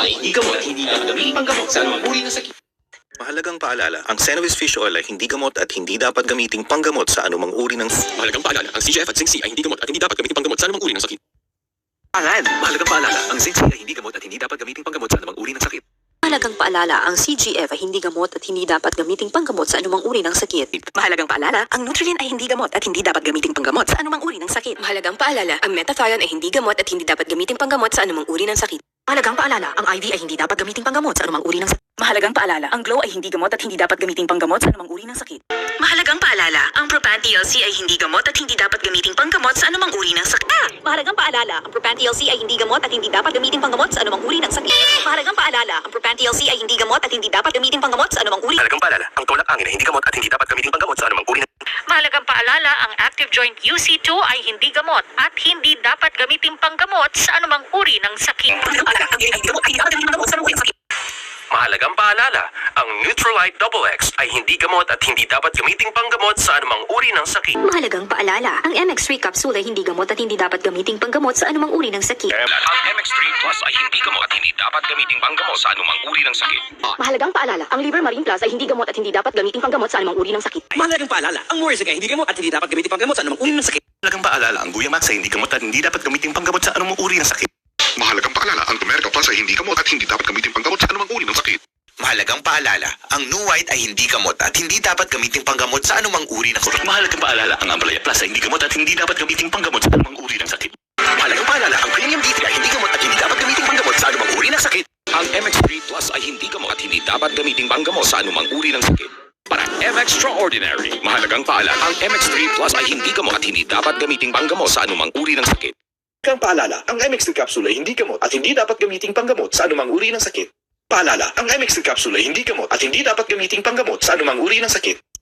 ay hindi gamot at hindi dapat gamitin panggamot sa anumang uri ng sakit. Mahalagang paalala, ang Senovus Fish Oil ay hindi gamot at hindi dapat gamiting panggamot sa anumang uri ng... Mahalagang paalala, ang CGF at Zinc C ay hindi gamot at hindi dapat gamitin panggamot sa anumang uri ng sakit. Mahalagang paalala, ang Zinc C ay hindi gamot at hindi dapat gamiting panggamot sa anumang uri ng sakit. Mahalagang paalala, ang CGF ay hindi gamot at hindi dapat gamiting panggamot sa anumang uri ng sakit. Mahalagang paalala, ang Nutrilin ay hindi gamot at hindi dapat gamiting panggamot sa anumang uri ng sakit. Mahalagang paalala, ang Metathion ay hindi gamot at hindi dapat gamiting panggamot sa anumang uri ng sakit. Mahalagang paalala, ang IV ay hindi dapat gamiting panggamot sa anumang uri ng sakit. Mahalagang paalala, ang Glow ay hindi gamot at hindi dapat gamiting panggamot sa anumang uri ng sakit. Mahalagang paalala, ang Propan TLC ay hindi gamot at hindi dapat gamiting panggamot sa anumang uri ng sakit. Mahalagang paalala, ang Propan TLC ay hindi gamot at hindi dapat gamiting panggamot sa anumang uri ng sakit. Mahalagang paalala, ang Propan TLC ay hindi gamot at hindi dapat gamiting panggamot sa anumang uri. Mahalagang paalala, ang tulak angin ay hindi gamot at hindi dapat gamiting panggamot sa anumang uri ng... Mahalagang paalala, ang Active Joint UC2 ay hindi gamot at hindi dapat gamiting panggamot sa anumang uri ng sakit. Mahalagang paalala, ang Neutralite XX ay hindi gamot at hindi dapat gamiting panggamot sa anumang uri ng sakit. Mahalagang paalala, ang MX3 capsule ay hindi gamot at hindi dapat gamiting panggamot sa anumang uri ng sakit. Ang MX3 Plus ay hindi gamot at hindi dapat gamiting panggamot sa anumang uri ng sakit. Mahalagang paalala, ang Liver Marine Plus ay hindi gamot at hindi dapat gamiting panggamot sa anumang uri ng sakit. Mahalagang paalala, ang Morsec ay hindi gamot at hindi dapat gamitin panggamot sa anumang uri ng sakit. Mahalagang paalala, ang Guyamax ay hindi gamot at hindi dapat gamiting panggamot sa anumang uri ng sakit. Mahalagang paalala, ang Tumerica Plus ay hindi gamot at hindi dapat gamitin panggamot sa anumang uri ng sakit. Mahalagang paalala, ang New White ay hindi gamot at hindi dapat gamiting panggamot sa anumang uri ng sakit. Mahalagang paalala, ang Amplaya Plus ay hindi gamot at hindi dapat gamiting panggamot sa anumang uri ng sakit. Mahalagang paalala, ang Premium D3 ay hindi gamot at hindi dapat gamiting panggamot sa anumang uri ng sakit. Ang MX3 Plus ay hindi gamot at hindi dapat gamiting panggamot sa anumang uri ng sakit. Para MX-Extraordinary, mahalagang paalala, ang MX3 Plus ay hindi gamot at hindi dapat gamiting panggamot sa anumang uri ng sakit. Mahalagang paalala, ang MX3 capsule ay hindi gamot at hindi dapat gamiting panggamot sa anumang uri ng sakit. Paalala, ang MX3 capsule ay hindi gamot at hindi dapat gamiting panggamot sa anumang uri ng sakit.